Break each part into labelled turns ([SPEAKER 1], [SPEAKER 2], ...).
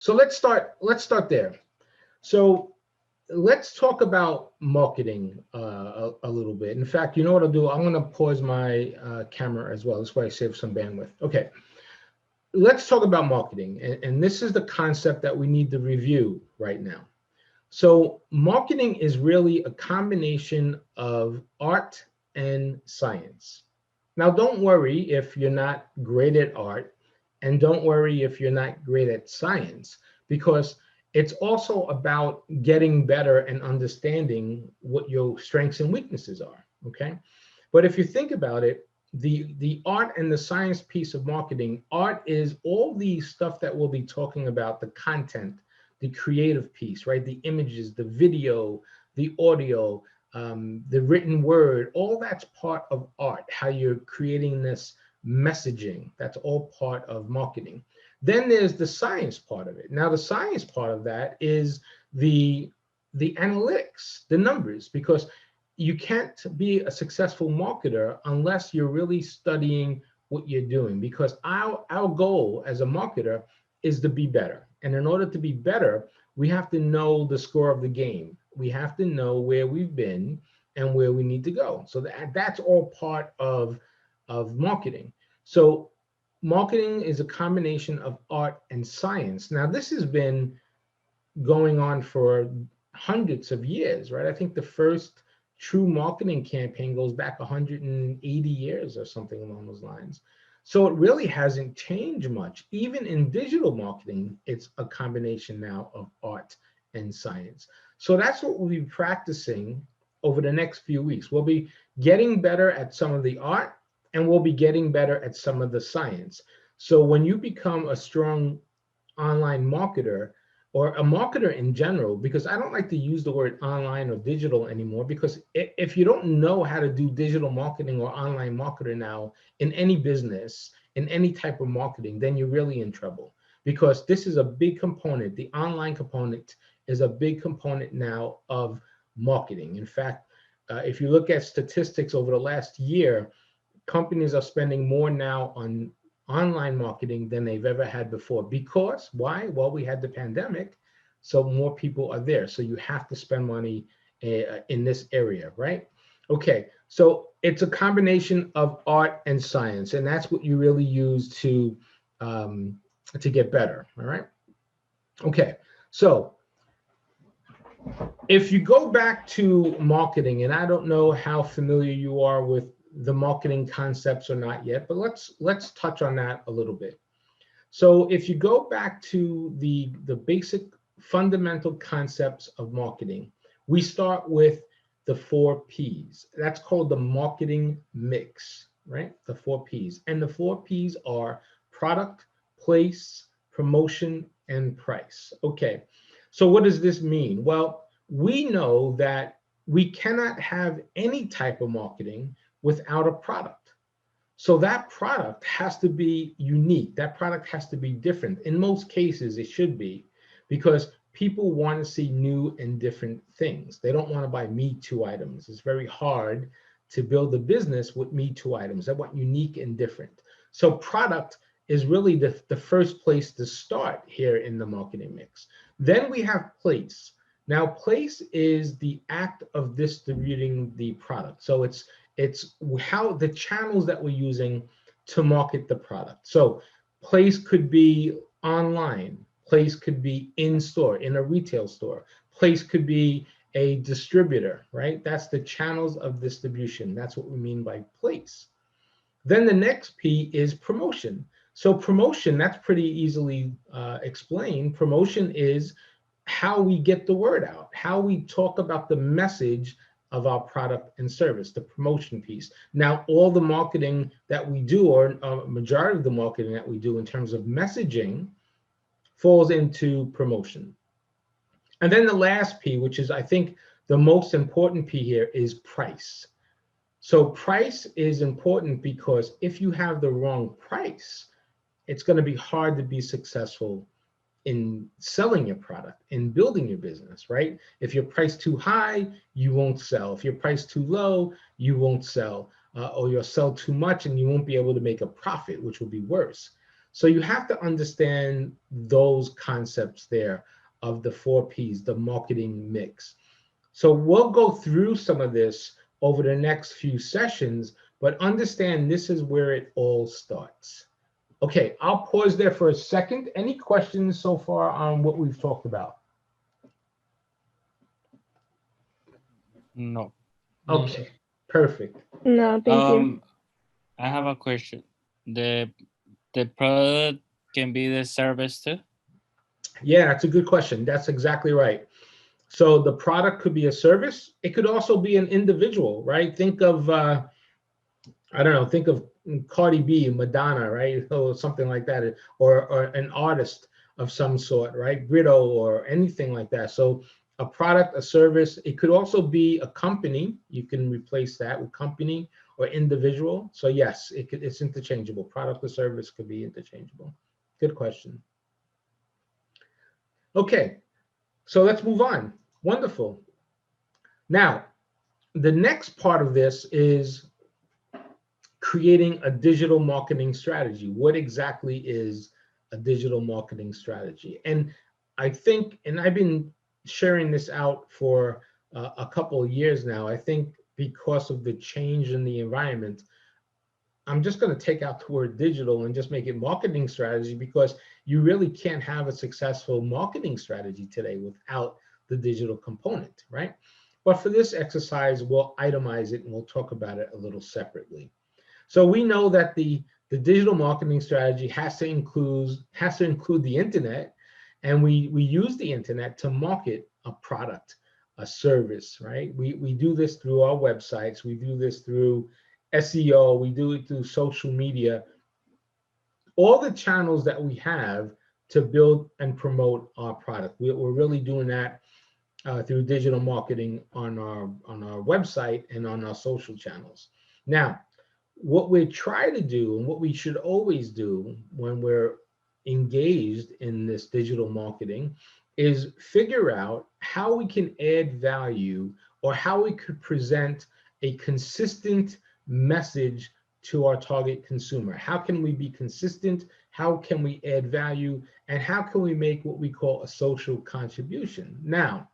[SPEAKER 1] So let's start there. So let's talk about marketing a little bit. In fact, you know what I'll do? I'm going to pause my camera as well. This way I save some bandwidth. Okay, let's talk about marketing. And this is the concept that we need to review right now. So marketing is really a combination of art and science. Now, don't worry if you're not great at art, and don't worry if you're not great at science, because it's also about getting better and understanding what your strengths and weaknesses are. Okay. But if you think about it, the art and the science piece of marketing, art is all the stuff that we'll be talking about, the content, the creative piece, right? The images, the video, the audio, the written word, all that's part of art, how you're creating this messaging. That's all part of marketing. Then there's the science part of it. Now, the science part of that is the the analytics, the numbers, because you can't be a successful marketer unless you're really studying what you're doing. Because our goal as a marketer is to be better. And in order to be better, we have to know the score of the game. We have to know where we've been and where we need to go. So that's all part of marketing. So marketing is a combination of art and science. Now, this has been going on for hundreds of years, right? I think the first true marketing campaign goes back 180 years or something along those lines. So it really hasn't changed much. Even in digital marketing, it's a combination now of art and science. So that's what we'll be practicing over the next few weeks. We'll be getting better at some of the art, and we'll be getting better at some of the science. So when you become a strong online marketer, or a marketer in general, because I don't like to use the word online or digital anymore, because if you don't know how to do digital marketing or online marketer now in any business, in any type of marketing, then you're really in trouble, because this is a big component. The online component is a big component now of marketing. In fact, if you look at statistics over the last year, companies are spending more now on online marketing than they've ever had before. Because why? Well, we had the pandemic, so more people are there. So you have to spend money in this area, right? Okay, so it's a combination of art and science, and that's what you really use to get better. All right. Okay, so if you go back to marketing, and I don't know how familiar you are with the marketing concepts or not yet, but let's touch on that a little bit. So if you go back to the basic fundamental concepts of marketing, we start with the 4 Ps. That's called the marketing mix, right? The 4 Ps. And the 4 Ps are product, place, promotion, and price. Okay. So what does this mean? Well, we know that we cannot have any type of marketing without a product. So that product has to be unique. That product has to be different. In most cases, it should be, because people want to see new and different things. They don't want to buy Me Too items. It's very hard to build a business with Me Too items. They want unique and different. So product is really the first place to start here in the marketing mix. Then we have place. Now, place is the act of distributing the product. So it's how the channels that we're using to market the product. So place could be online, place could be in store, in a retail store, place could be a distributor, right? That's the channels of distribution. That's what we mean by place. Then the next P is promotion. So promotion, that's pretty easily explained. Promotion is how we get the word out, how we talk about the message of our product and service, the promotion piece. Now, all the marketing that we do, or a majority of the marketing that we do in terms of messaging, falls into promotion. And then the last P, which is, I think, the most important P here, is price. So price is important because if you have the wrong price, it's going to be hard to be successful in selling your product, in building your business, right? If you're priced too high, you won't sell. If you're priced too low, you won't sell, or you'll sell too much and you won't be able to make a profit, which will be worse. So you have to understand those concepts there of the 4 Ps, the marketing mix. So we'll go through some of this over the next few sessions, but understand this is where it all starts. Okay, I'll pause there for a second. Any questions so far on what we've talked about?
[SPEAKER 2] No.
[SPEAKER 1] Okay, perfect.
[SPEAKER 3] No, thank you.
[SPEAKER 2] I have a question. The product can be the service too?
[SPEAKER 1] Yeah, that's a good question. That's exactly right. So the product could be a service. It could also be an individual, right? Think of, I don't know, think of Cardi B, Madonna, right? Or something like that, or an artist of some sort, right? Brito or anything like that. So a product, a service. It could also be a company. You can replace that with company or individual. So yes, it's interchangeable. Product or service could be interchangeable. Good question. Okay, so let's move on. Wonderful. Now, the next part of this is creating a digital marketing strategy. What exactly is a digital marketing strategy? And I think, and I've been sharing this out for a couple of years now, I think because of the change in the environment, I'm just going to take out the word digital and just make it marketing strategy, because you really can't have a successful marketing strategy today without the digital component, right? But for this exercise, we'll itemize it and we'll talk about it a little separately. So we know that the digital marketing strategy has to include the internet, and we use the internet to market a product, a service, right? We do this through our websites, we do this through SEO, we do it through social media, all the channels that we have to build and promote our product. We're really doing that through digital marketing on our website and on our social channels. Now, what we try to do, and what we should always do when we're engaged in this digital marketing, is figure out how we can add value, or how we could present a consistent message to our target consumer. How can we be consistent? How can we add value? And how can we make what we call a social contribution? Now,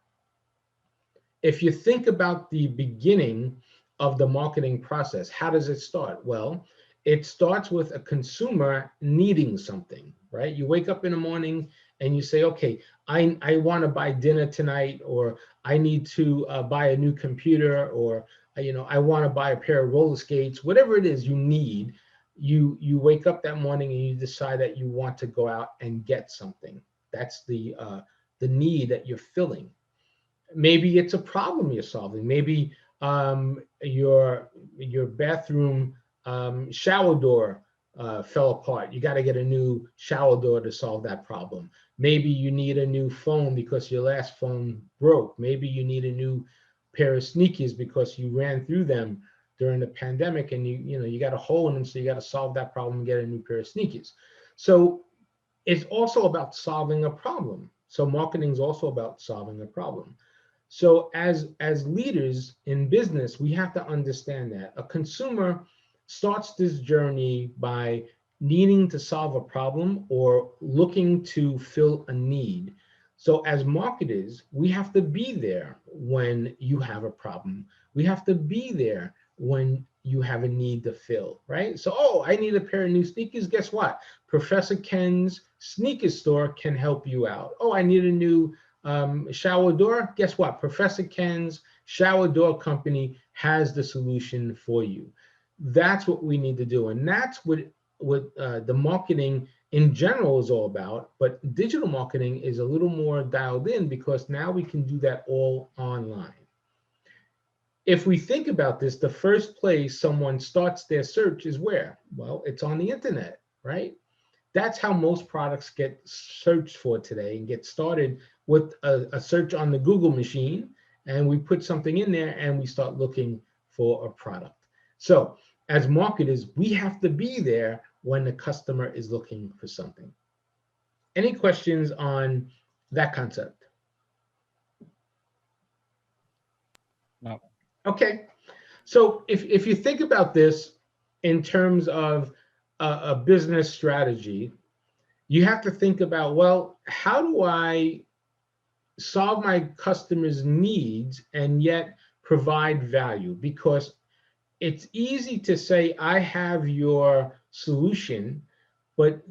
[SPEAKER 1] if you think about the beginning of the marketing process, how does it start? Well, it starts with a consumer needing something, right? You wake up in the morning and you say, okay, I want to buy dinner tonight, or I need to buy a new computer, or I want to buy a pair of roller skates. Whatever it is you need, you wake up that morning and you decide that you want to go out and get something. That's the need that you're filling. Maybe it's a problem you're solving. Maybe your bathroom shower door fell apart. You got to get a new shower door to solve that problem. Maybe you need a new phone because your last phone broke. Maybe you need a new pair of sneakers because you ran through them during the pandemic, and you got a hole in them, so you got to solve that problem and get a new pair of sneakers. So it's also about solving a problem. So marketing is also about solving a problem. So as leaders in business, we have to understand that a consumer starts this journey by needing to solve a problem or looking to fill a need. So as marketers, we have to be there when you have a problem. We have to be there when you have a need to fill, right? So, oh, I need a pair of new sneakers. Guess what? Professor Ken's sneaker store can help you out. Oh, I need a new shower door. Guess what? Professor Ken's shower door company has the solution for you. That's what we need to do, and that's what the marketing in general is all about. But digital marketing is a little more dialed in, because now we can do that all online. If we think about this, the first place someone starts their search is where? Well, it's on the internet, right? That's how most products get searched for today, and get started with a search on the Google machine, and we put something in there and we start looking for a product. So as marketers, we have to be there when the customer is looking for something. Any questions on that concept?
[SPEAKER 2] No.
[SPEAKER 1] Okay. So if you think about this in terms of a business strategy, you have to think about, well, how do I solve my customers' needs and yet provide value? Because it's easy to say, I have your solution, but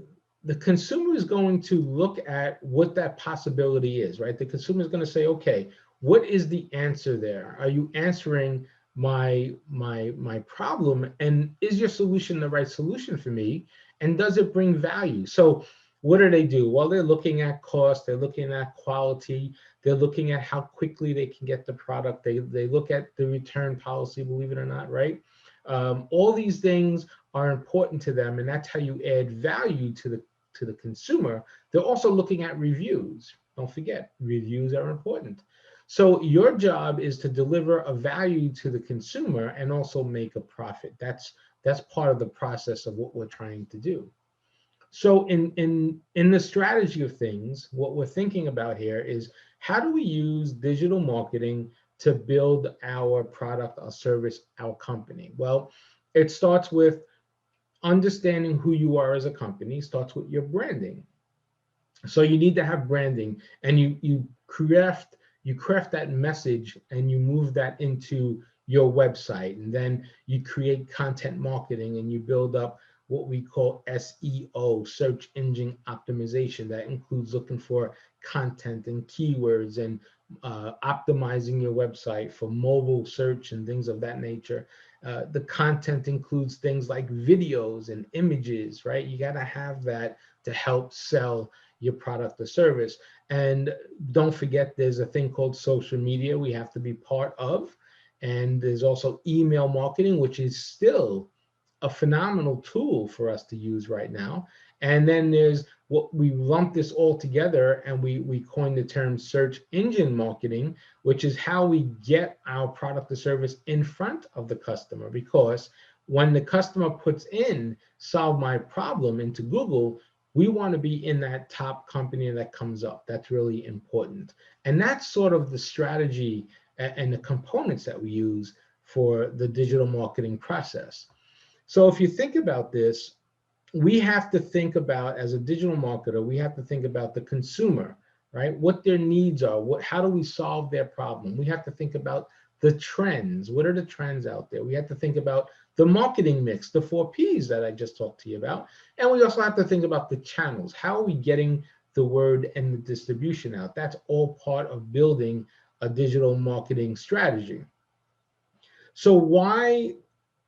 [SPEAKER 1] the consumer is going to look at what that possibility is, right? The consumer is going to say, okay, what is the answer there? Are you answering my problem? And is your solution the right solution for me? And does it bring value? So what do? Well, they're looking at cost, they're looking at quality, they're looking at how quickly they can get the product. They look at the return policy, believe it or not, right? All these things are important to them, and that's how you add value to the consumer. They're also looking at reviews. Don't forget, reviews are important. So your job is to deliver a value to the consumer and also make a profit. That's part of the process of what we're trying to do. So in the strategy of things, what we're thinking about here is, how do we use digital marketing to build our product, our service, our company? Well, it starts with understanding who you are as a company. Starts with your branding. So you need to have branding, and you craft that message, and you move that into your website, and then you create content marketing, and you build up what we call SEO, search engine optimization. That includes looking for content and keywords, and optimizing your website for mobile search and things of that nature. The content includes things like videos and images, right? You got to have that to help sell your product or service. And don't forget, there's a thing called social media we have to be part of. And there's also email marketing, which is still a phenomenal tool for us to use right now. And then there's what we lump this all together, and we coined the term search engine marketing, which is how we get our product or service in front of the customer. Because when the customer puts in "solve my problem" into Google, we want to be in that top company that comes up. That's really important. And that's sort of the strategy and the components that we use for the digital marketing process. So if you think about this, we have to think about, as a digital marketer, we have to think about the consumer, right? What their needs are, how do we solve their problem? We have to think about the trends. What are the trends out there? We have to think about the marketing mix, the 4 Ps that I just talked to you about. And we also have to think about the channels. How are we getting the word and the distribution out? That's all part of building a digital marketing strategy. So why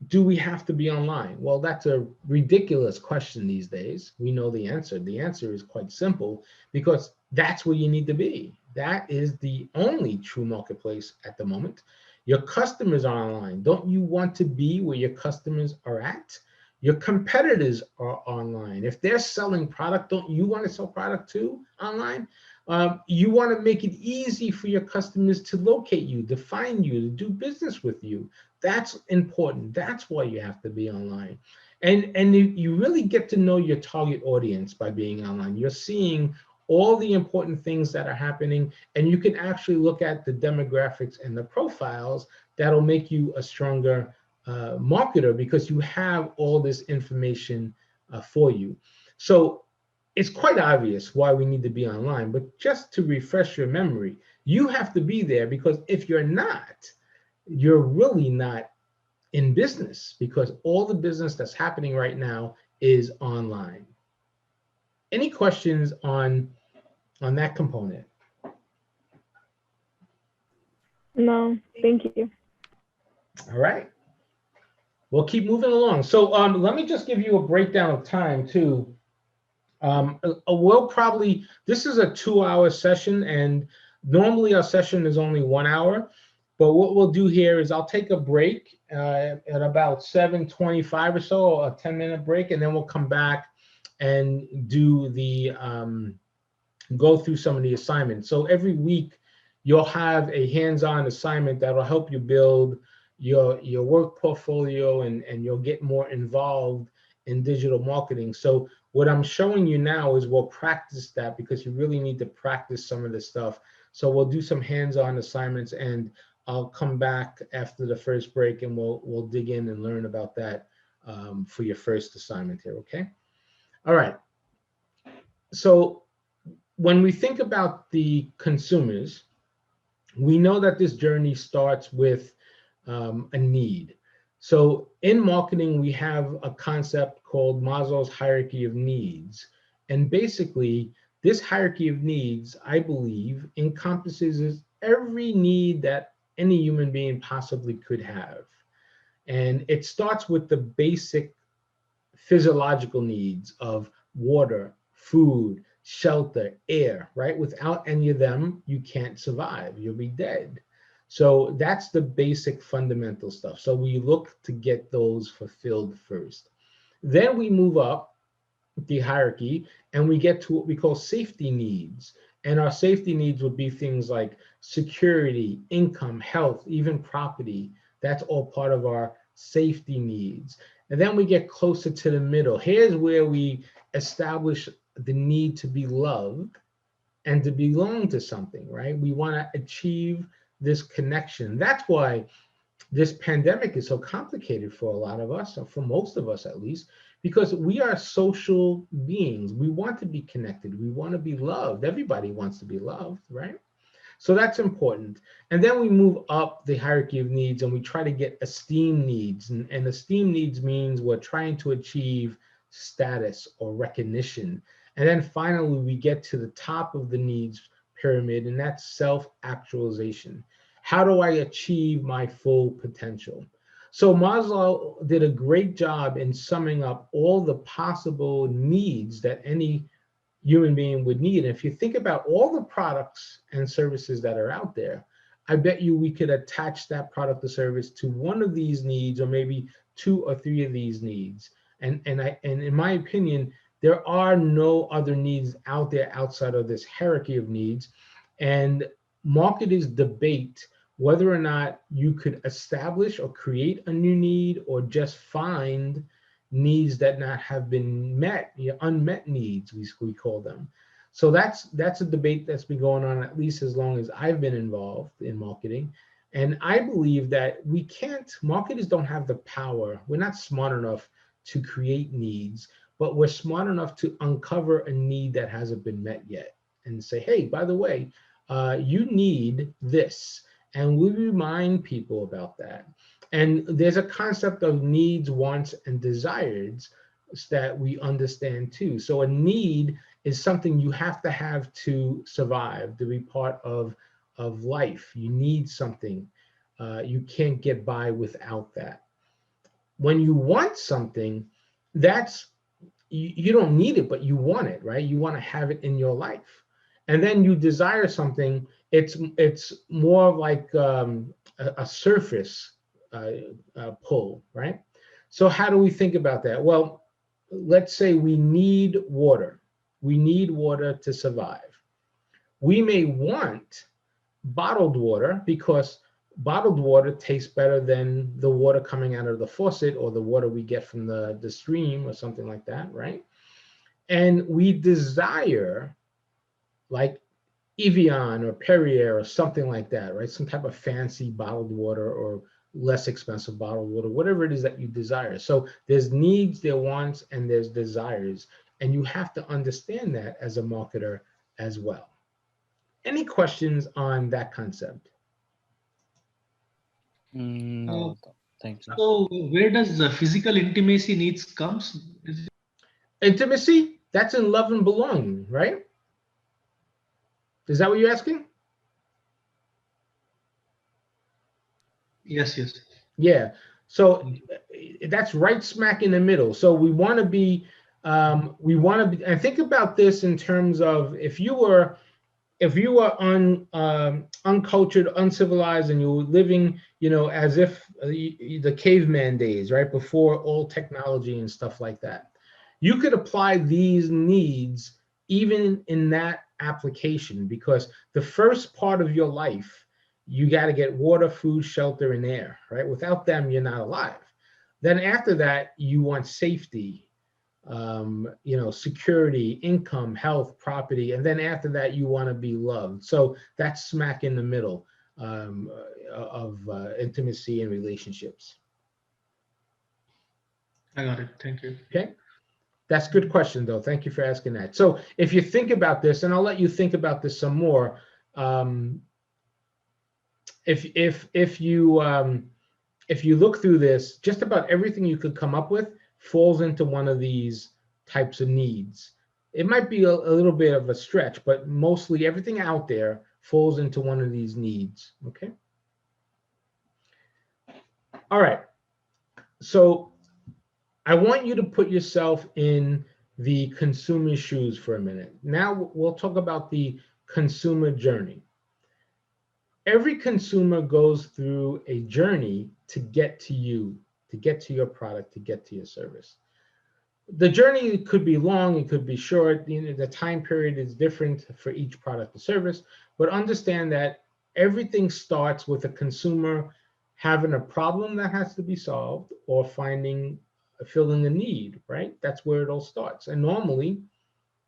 [SPEAKER 1] do we have to be online? Well, that's a ridiculous question these days. We know the answer. The answer is quite simple, because that's where you need to be. That is the only true marketplace at the moment. Your customers are online. Don't you want to be where your customers are at? Your competitors are online. If they're selling product, don't you want to sell product too online? You want to make it easy for your customers to locate you, to find you, to do business with you. That's important. That's why you have to be online. And you really get to know your target audience by being online. You're seeing all the important things that are happening, and you can actually look at the demographics and the profiles that'll make you a stronger marketer, because you have all this information for you. So it's quite obvious why we need to be online, but just to refresh your memory, you have to be there, because if you're not, you're really not in business, because all the business that's happening right now is online. Any questions on that component?
[SPEAKER 3] No, thank you.
[SPEAKER 1] All right. We'll keep moving along. So let me just give you a breakdown of time too. We'll probably, this is a 2-hour session, and normally our session is only 1 hour. But what we'll do here is I'll take a break at about 7:25 or so, a 10-minute break, and then we'll come back and do the go through some of the assignments. So every week you'll have a hands-on assignment that'll help you build your work portfolio, and you'll get more involved in digital marketing. So what I'm showing you now is we'll practice that, because you really need to practice some of this stuff. So we'll do some hands-on assignments, and I'll come back after the first break, and we'll dig in and learn about that for your first assignment here, okay? All right. So when we think about the consumers, we know that this journey starts with a need. So in marketing, we have a concept called Maslow's hierarchy of needs. And basically, this hierarchy of needs, I believe, encompasses every need that any human being possibly could have. And it starts with the basic physiological needs of water, food, shelter, air, right? Without any of them, you can't survive. You'll be dead. So that's the basic fundamental stuff. So we look to get those fulfilled first. Then we move up the hierarchy and we get to what we call safety needs. And our safety needs would be things like security, income, health, even property. That's all part of our safety needs. And then we get closer to the middle. Here's where we establish the need to be loved and to belong to something, right? We want to achieve this connection. That's why this pandemic is so complicated for a lot of us, or for most of us at least, because we are social beings. We want to be connected. We want to be loved. Everybody wants to be loved, right? So that's important. And then we move up the hierarchy of needs and we try to get esteem needs. And esteem needs means we're trying to achieve status or recognition. And then finally, we get to the top of the needs pyramid, and that's self-actualization. How do I achieve my full potential? So Maslow did a great job in summing up all the possible needs that any human being would need. And if you think about all the products and services that are out there, I bet you we could attach that product or service to one of these needs, or maybe two or three of these needs. And in my opinion, there are no other needs out there outside of this hierarchy of needs. And marketers debate whether or not you could establish or create a new need, or just find needs that not have been met, unmet needs, we call them. So that's a debate that's been going on at least as long as I've been involved in marketing. And I believe that marketers don't have the power. We're not smart enough to create needs, but we're smart enough to uncover a need that hasn't been met yet and say, hey, by the way, you need this. And we remind people about that. And there's a concept of needs, wants, and desires that we understand too. So a need is something you have to survive, to be part of life. You need something. You can't get by without that. When you want something, you don't need it, but you want it, right? You want to have it in your life. And then you desire something. It's more like a surface pull, right? So how do we think about that? Well, let's say we need water. We need water to survive. We may want bottled water because bottled water tastes better than the water coming out of the faucet or the water we get from the stream or something like that, right? And we desire like Evian or Perrier or something like that, right? Some type of fancy bottled water or less expensive bottled water, whatever it is that you desire. So there's needs, there wants, and there's desires. And you have to understand that as a marketer as well. Any questions on that concept?
[SPEAKER 2] No, thank you.
[SPEAKER 4] So where does the physical intimacy needs comes?
[SPEAKER 1] Intimacy, that's in love and belonging, right? Is that what you're asking?
[SPEAKER 4] Yes, yes.
[SPEAKER 1] Yeah. So that's right smack in the middle. So we want to be, and think about this in terms of if you were uncultured, uncivilized, and you were living, as if the caveman days, right, before all technology and stuff like that, you could apply these needs even in that application, because the first part of your life, you got to get water, food, shelter, and air, right? Without them, you're not alive. Then after that, you want safety, security, income, health, property, and then after that, you want to be loved. So that's smack in the middle of intimacy and relationships.
[SPEAKER 4] I got it. Thank you.
[SPEAKER 1] Okay. That's a good question, though. Thank you for asking that. So if you think about this, and I'll let you think about this some more. If you look through this, just about everything you could come up with falls into one of these types of needs. It might be a little bit of a stretch, but mostly everything out there falls into one of these needs. Okay. All right. So I want you to put yourself in the consumer's shoes for a minute. Now we'll talk about the consumer journey. Every consumer goes through a journey to get to you, to get to your product, to get to your service. The journey could be long, it could be short. The time period is different for each product or service, but understand that everything starts with a consumer having a problem that has to be solved or filling a need, right? That's where it all starts. And normally,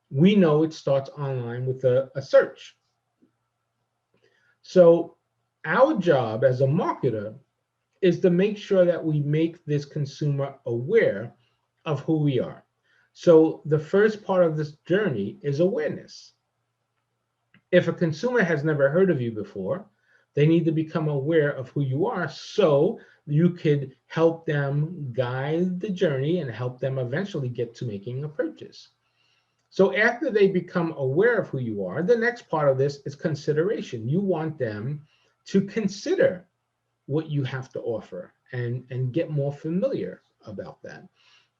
[SPEAKER 1] we know it starts online with a search. So our job as a marketer is to make sure that we make this consumer aware of who we are. So the first part of this journey is awareness. If a consumer has never heard of you before, they need to become aware of who you are so you could help them guide the journey and help them eventually get to making a purchase. So after they become aware of who you are, the next part of this is consideration. You want them to consider what you have to offer and get more familiar about that.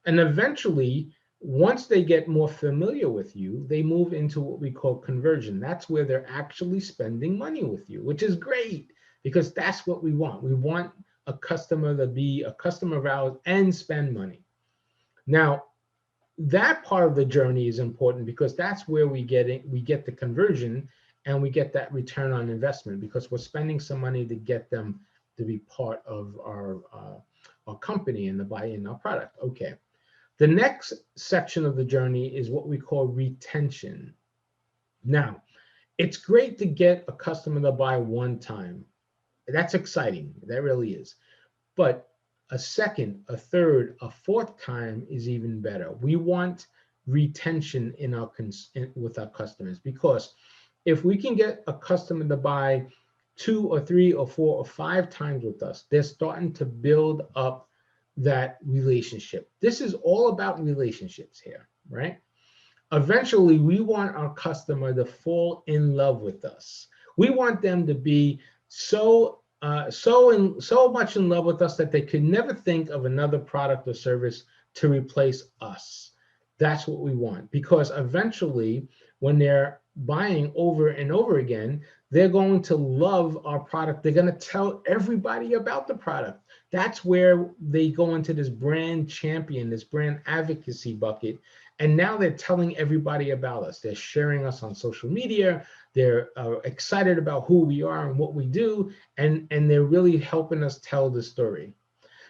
[SPEAKER 1] And eventually, once they get more familiar with you, they move into what we call conversion. That's where they're actually spending money with you, which is great because that's what we want. We want a customer to be a customer of ours and spend money. Now, that part of the journey is important because that's where we get the conversion and we get that return on investment because we're spending some money to get them to be part of our company and to buy in our product. Okay. The next section of the journey is what we call retention. Now, it's great to get a customer to buy one time. That's exciting. That really is. But a second, a third, a fourth time is even better. We want retention with our customers because if we can get a customer to buy 2 or 3 or 4 or 5 times with us, they're starting to build up that relationship. This is all about relationships here, right? Eventually, we want our customer to fall in love with us. We want them to be so much in love with us that they could never think of another product or service to replace us. That's what we want because eventually, when they're buying over and over again, they're going to love our product. They're going to tell everybody about the product. That's where they go into this brand champion, this brand advocacy bucket. And now they're telling everybody about us. They're sharing us on social media. They're excited about who we are and what we do. And they're really helping us tell the story.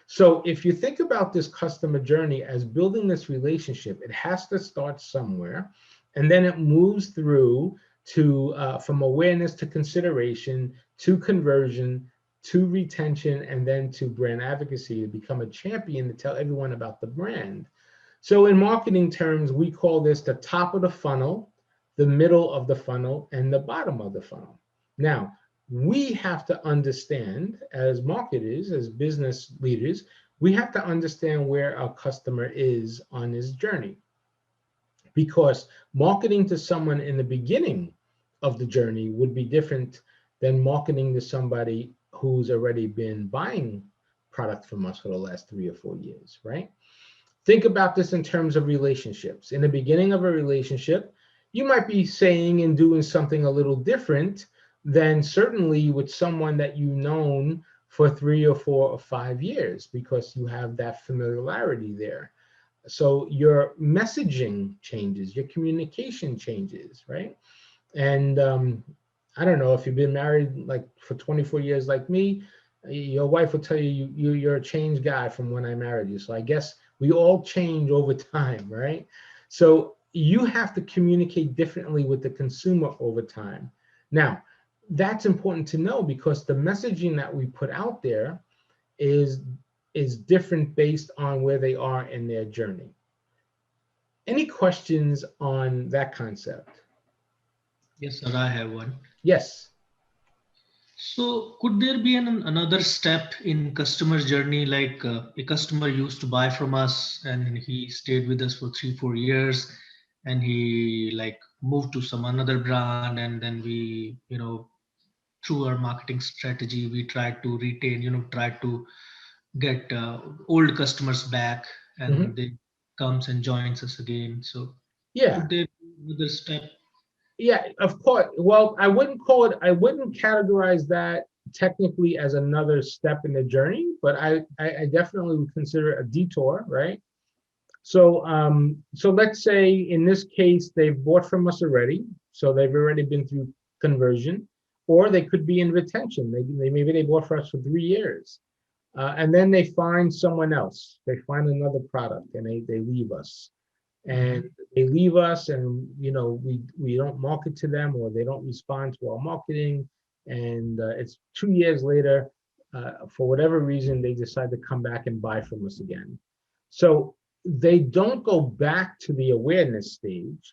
[SPEAKER 1] So if you think about this customer journey as building this relationship, it has to start somewhere. And then it moves through to from awareness to consideration to conversion to retention and then to brand advocacy to become a champion to tell everyone about the brand. So in marketing terms, we call this the top of the funnel, the middle of the funnel, and the bottom of the funnel. Now, we have to understand as marketers, as business leaders, we have to understand where our customer is on his journey. Because marketing to someone in the beginning of the journey would be different than marketing to somebody who's already been buying product from us for the last 3 or 4 years, right? Think about this in terms of relationships. In the beginning of a relationship, you might be saying and doing something a little different than certainly with someone that you've known for 3 or 4 or 5 years because you have that familiarity there. So your messaging changes, your communication changes, right? And I don't know if you've been married like for 24 years like me, your wife will tell you, you're a changed guy from when I married you. So I guess we all change over time, right? So you have to communicate differently with the consumer over time. Now, that's important to know because the messaging that we put out there is different based on where they are in their journey. Any questions on that concept?
[SPEAKER 4] Yes, sir, I have one.
[SPEAKER 1] Yes.
[SPEAKER 4] So could there be another step in customer journey, like a customer used to buy from us and he stayed with us for 3-4 years, and he like moved to some another brand, and then we, through our marketing strategy, we tried to retain, try to get old customers back,
[SPEAKER 1] Mhm.
[SPEAKER 4] and they comes and joins us again. So
[SPEAKER 1] Yeah.
[SPEAKER 4] could there be another step?
[SPEAKER 1] Yeah, of course. Well, I wouldn't categorize that technically as another step in the journey, but I definitely would consider it a detour, right? So let's say in this case, they've bought from us already. So they've already been through conversion, or they could be in retention. Maybe they bought for us for 3 years. And then they find someone else. They find another product and they leave us. And they leave us, and we don't market to them, or they don't respond to our marketing, and it's 2 years later, for whatever reason they decide to come back and buy from us again. So they don't go back to the awareness stage,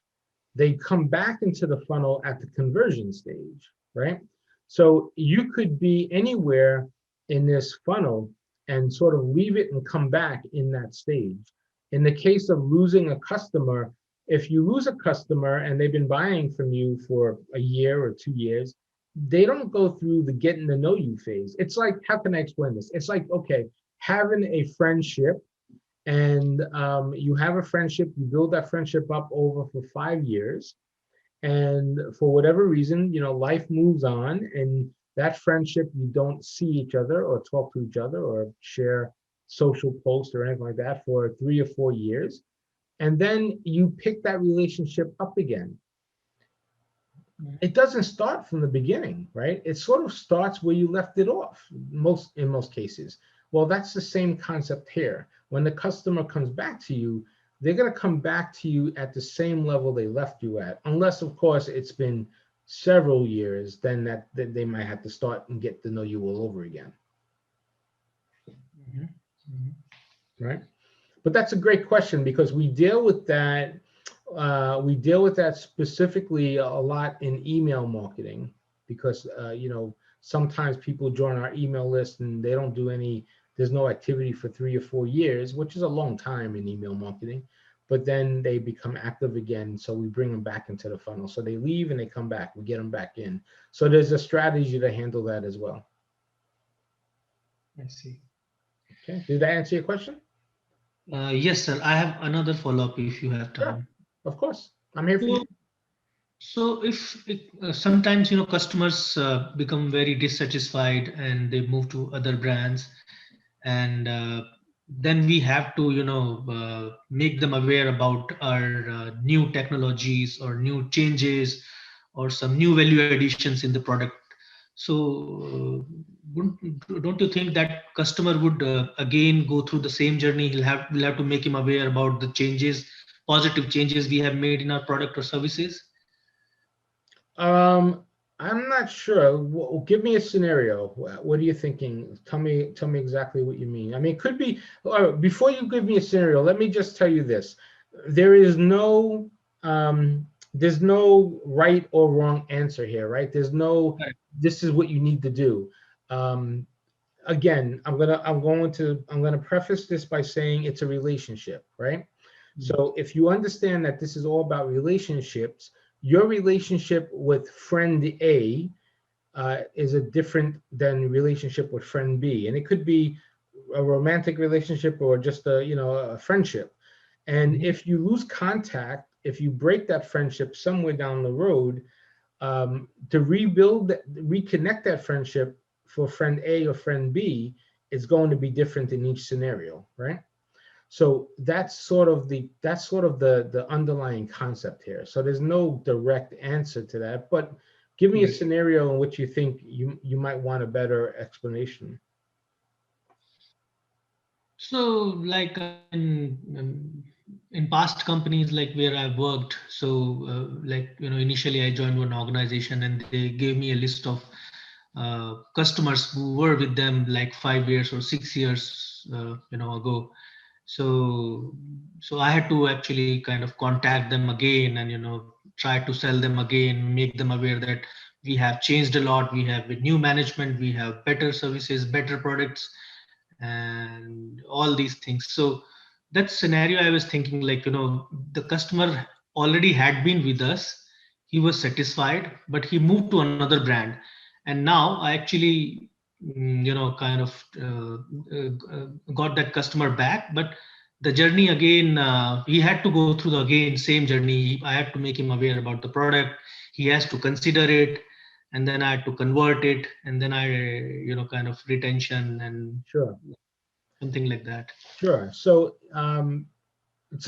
[SPEAKER 1] they come back into the funnel at the conversion stage, right? So you could be anywhere in this funnel and sort of leave it and come back in that stage. In the case of losing a customer, if you lose a customer and they've been buying from you for a year or 2 years, they don't go through the getting to know you phase. It's like, how can I explain this? It's like, okay, having a friendship, and you have a friendship, you build that friendship up over for 5 years, and for whatever reason, life moves on, and that friendship, you don't see each other or talk to each other or share social posts or anything like that for 3 or 4 years, and then you pick that relationship up again. It doesn't start from the beginning, right? It sort of starts where you left it off, in most cases. Well, that's the same concept here. When the customer comes back to you, they're going to come back to you at the same level they left you at, unless, of course, it's been several years, then that they might have to start and get to know you all over again, right? But that's a great question, because we deal with that. We deal with that specifically a lot in email marketing, because sometimes people join our email list and they don't do there's no activity for 3 or 4 years, which is a long time in email marketing, but then they become active again. So we bring them back into the funnel. So they leave and they come back, we get them back in. So there's a strategy to handle that as well.
[SPEAKER 4] I see.
[SPEAKER 1] Okay, did that answer your question?
[SPEAKER 4] Yes, sir. I have another follow-up if you have time.
[SPEAKER 1] Of course, I'm here for you.
[SPEAKER 4] So if sometimes customers become very dissatisfied and they move to other brands, and then we have to make them aware about our new technologies or new changes or some new value additions in the product. So don't you think that customer would again go through the same journey? We'll have to make him aware about the changes, positive changes we have made in our product or services.
[SPEAKER 1] I'm not sure. Give me a scenario. What are you thinking? Tell me exactly what you mean. I mean, it could be, before you give me a scenario, let me just tell you this. There's no right or wrong answer here, right? There's no,
[SPEAKER 4] Right.
[SPEAKER 1] this is what you need to do. Again, I'm going to preface this by saying it's a relationship, right? So if you understand that this is all about relationships, your relationship with friend A is a different than relationship with friend B, and it could be a romantic relationship or just a friendship. And if you lose contact, if you break that friendship somewhere down the road, to reconnect that friendship for friend A or friend B is going to be different in each scenario, right? So that's sort of the underlying concept here. So there's no direct answer to that, but give me a scenario in which you think you might want a better explanation.
[SPEAKER 4] So, like in past companies, like where I worked, so like initially I joined one organization and they gave me a list of customers who were with them like 5 years or 6 years, ago. So I had to actually kind of contact them again and try to sell them again, make them aware that we have changed a lot, we have with new management, we have better services, better products, and all these things. So that scenario I was thinking, like, the customer already had been with us, he was satisfied, but he moved to another brand, and now I actually kind of got that customer back. But the journey again, he had to go through the again same journey. I had to make him aware about the product, he has to consider it, and then I had to convert it, and then I kind of retention and
[SPEAKER 1] Sure.
[SPEAKER 4] something like that.
[SPEAKER 1] Sure. So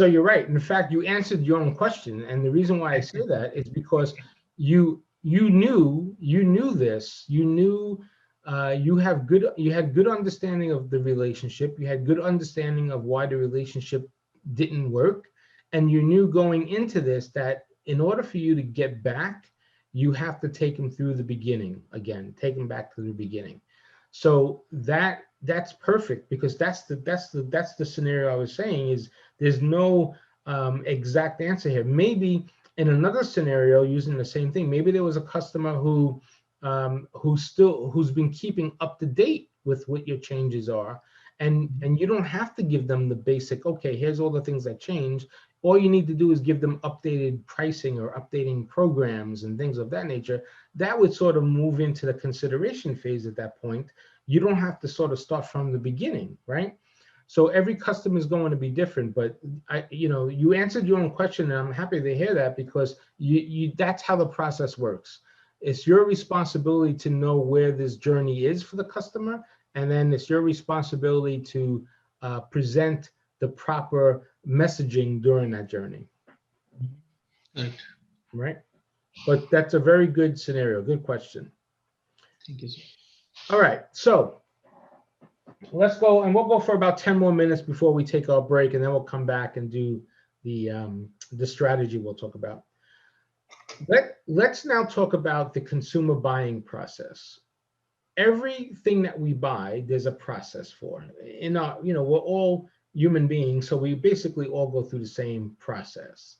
[SPEAKER 1] you're right. In fact, you answered your own question, and the reason why I say that is because you knew this. You knew you had good understanding of the relationship. You had good understanding of why the relationship didn't work, and you knew going into this that in order for you to get back, you have to take them through the beginning again. Take them back to the beginning. So that's perfect, because that's the scenario I was saying. Is there's no exact answer here. Maybe in another scenario, using the same thing, maybe there was a customer who's been keeping up to date with what your changes are, and you don't have to give them the basic, okay, here's all the things that change. All you need to do is give them updated pricing or updating programs and things of that nature. That would sort of move into the consideration phase at that point. You don't have to sort of start from the beginning, right? So every customer is going to be different, but you answered your own question, and I'm happy to hear that, because that's how the process works. It's your responsibility to know where this journey is for the customer, and then it's your responsibility to present the proper messaging during that journey.
[SPEAKER 4] Right.
[SPEAKER 1] Right? But that's a very good scenario. Good question.
[SPEAKER 4] Thank you, sir.
[SPEAKER 1] All right, so let's go, and we'll go for about 10 more minutes before we take our break, and then we'll come back and do the strategy we'll talk about. Let's now talk about the consumer buying process. Everything that we buy, there's a process for. We're all human beings, so we basically all go through the same process.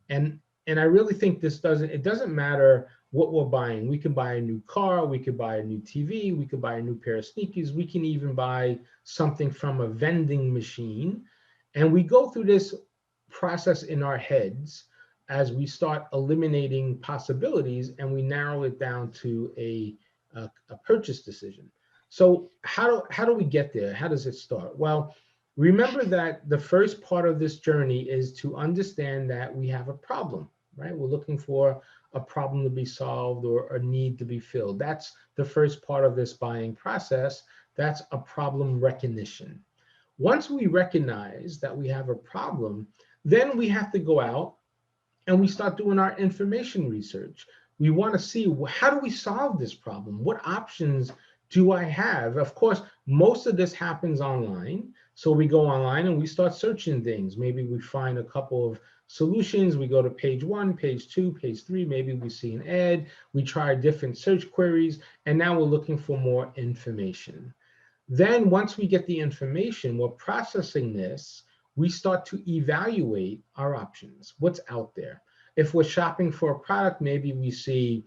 [SPEAKER 1] And I really think it doesn't matter what we're buying. We can buy a new car, we could buy a new TV, we could buy a new pair of sneakers, we can even buy something from a vending machine. And we go through this process in our heads as we start eliminating possibilities, and we narrow it down to a purchase decision. So how do we get there? How does it start? Well, remember that the first part of this journey is to understand that we have a problem, right? We're looking for a problem to be solved or a need to be filled. That's the first part of this buying process. That's a problem recognition. Once we recognize that we have a problem, then we have to go out and we start doing our information research. We want to see, how do we solve this problem? What options do I have? Of course, most of this happens online. So we go online and we start searching things. Maybe we find a couple of solutions. We go to page 1, page 2, page 3. Maybe we see an ad. We try different search queries, and now we're looking for more information. Then once we get the information, we're processing this. We start to evaluate our options, what's out there. If we're shopping for a product, maybe we see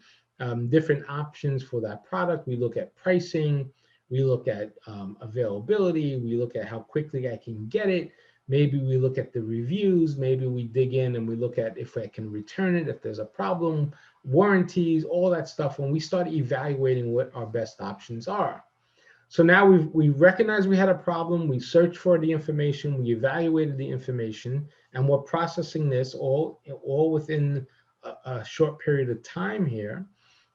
[SPEAKER 1] different options for that product. We look at pricing, we look at availability, we look at how quickly I can get it. Maybe we look at the reviews, maybe we dig in and we look at if I can return it, if there's a problem, warranties, all that stuff. When we start evaluating what our best options are. So now we recognize we had a problem, we searched for the information, we evaluated the information, and we're processing this all within a short period of time here.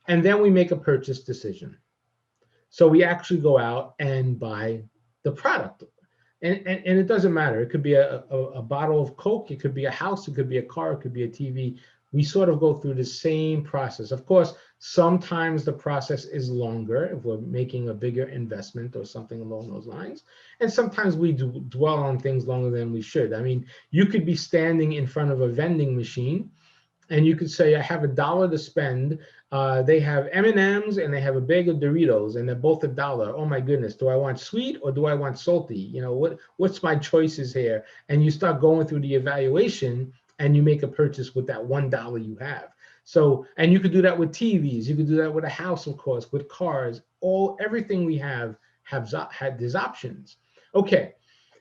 [SPEAKER 1] And then we make a purchase decision. So we actually go out and buy the product. And it doesn't matter. It could be a bottle of Coke, it could be a house, it could be a car, it could be a TV. We sort of go through the same process. Of course, sometimes the process is longer if we're making a bigger investment or something along those lines. And sometimes we do dwell on things longer than we should. I mean, you could be standing in front of a vending machine And you could say, I have $1 to spend. They have M&Ms and they have a bag of Doritos, and they're both $1. Oh my goodness, do I want sweet or do I want salty? You know, what's my choices here? And you start going through the evaluation and you make a purchase with that $1 you have. So, and you could do that with TVs. You could do that with a house, of course, with cars. Everything we have had these options. Okay,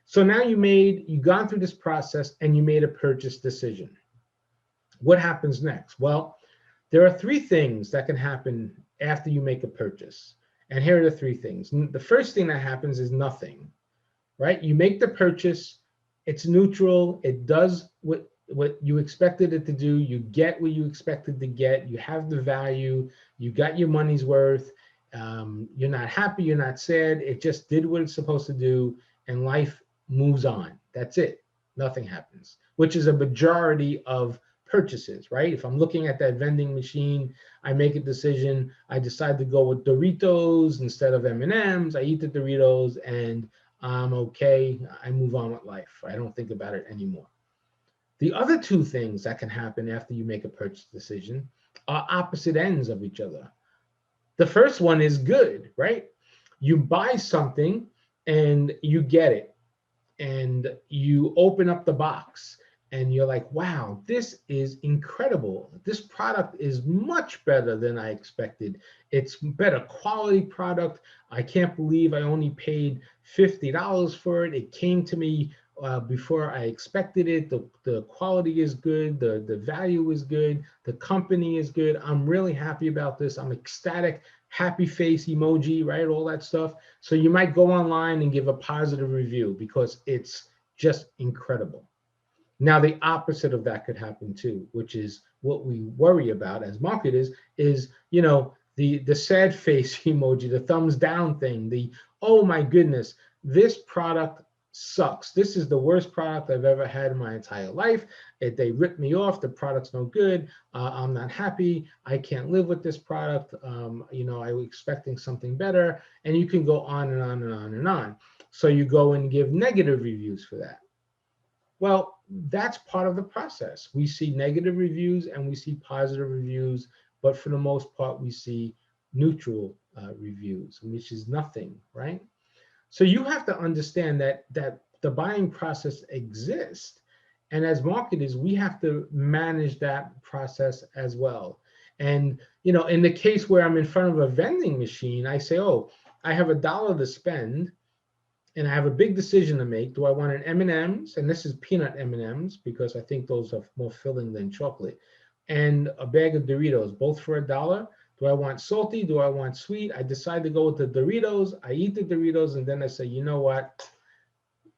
[SPEAKER 1] so now you've gone through this process and you made a purchase decision. What happens next? Well, there are 3 things that can happen after you make a purchase. And here are the 3 things. The first thing that happens is nothing, right? You make the purchase, it's neutral, it does what you expected it to do, you get what you expected to get, you have the value, you got your money's worth, you're not happy, you're not sad, it just did what it's supposed to do, and life moves on. That's it. Nothing happens, which is a majority of purchases, right? If I'm looking at that vending machine, I make a decision, I decide to go with Doritos instead of M&Ms, I eat the Doritos and I'm okay, I move on with life. I don't think about it anymore. The other 2 things that can happen after you make a purchase decision are opposite ends of each other. The first one is good, right? You buy something and you get it and you open up the box and you're like, wow, this is incredible. This product is much better than I expected. It's better quality product. I can't believe I only paid $50 for it. It came to me before I expected it. The quality is good. The value is good. The company is good. I'm really happy about this. I'm ecstatic, happy face emoji, right? All that stuff. So you might go online and give a positive review because it's just incredible. Now, the opposite of that could happen too, which is what we worry about as marketers is, you know, the sad face emoji, the thumbs down thing, the, oh my goodness, this product sucks. This is the worst product I've ever had in my entire life. They ripped me off. The product's no good. I'm not happy. I can't live with this product. You know, I was expecting something better. And you can go on and on and on and on. So you go and give negative reviews for that. Well, that's part of the process. We see negative reviews and we see positive reviews, but for the most part, we see neutral reviews, which is nothing, right? So you have to understand that the buying process exists. And as marketers, we have to manage that process as well. And, you know, in the case where I'm in front of a vending machine, I say, oh, I have $1 to spend. And I have a big decision to make. Do I want an M&Ms? And this is peanut M&Ms because I think those are more filling than chocolate. And a bag of Doritos, both for $1. Do I want salty? Do I want sweet? I decide to go with the Doritos. I eat the Doritos and then I say, you know what?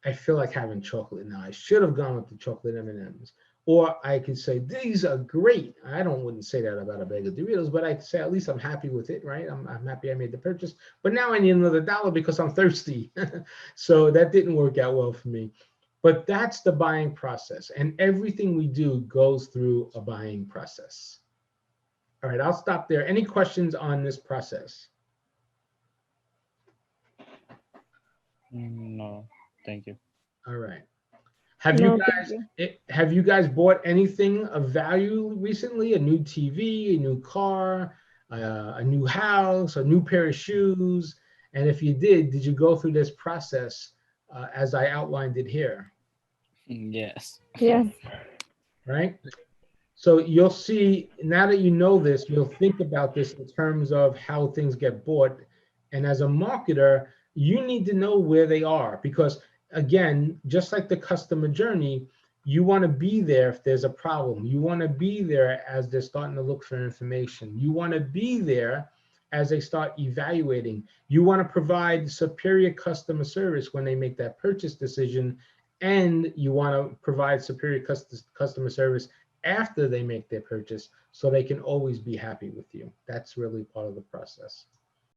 [SPEAKER 1] I feel like having chocolate now. I should have gone with the chocolate M&Ms. Or I could say, these are great. Wouldn't say that about a bag of Doritos, but I could say, at least I'm happy with it, right? I'm happy I made the purchase. But now I need another $1 because I'm thirsty. So that didn't work out well for me. But that's the buying process. And everything we do goes through a buying process. All right, I'll stop there. Any questions on this process?
[SPEAKER 2] No, thank you.
[SPEAKER 1] All right. Have
[SPEAKER 3] No,
[SPEAKER 1] you
[SPEAKER 3] thank
[SPEAKER 1] guys
[SPEAKER 3] you.
[SPEAKER 1] have you guys bought anything of value recently? A new TV, a new car, a new house, a new pair of shoes? And if you did you go through this process as I outlined it here?
[SPEAKER 2] Yes.
[SPEAKER 3] Yes.
[SPEAKER 1] Right? So you'll see, now that you know this, you'll think about this in terms of how things get bought. And as a marketer, you need to know where they are because, again, just like the customer journey, you want to be there if there's a problem. You want to be there as they're starting to look for information. You want to be there as they start evaluating. You want to provide superior customer service when they make that purchase decision. And you want to provide superior customer service after they make their purchase so they can always be happy with you. That's really part of the process.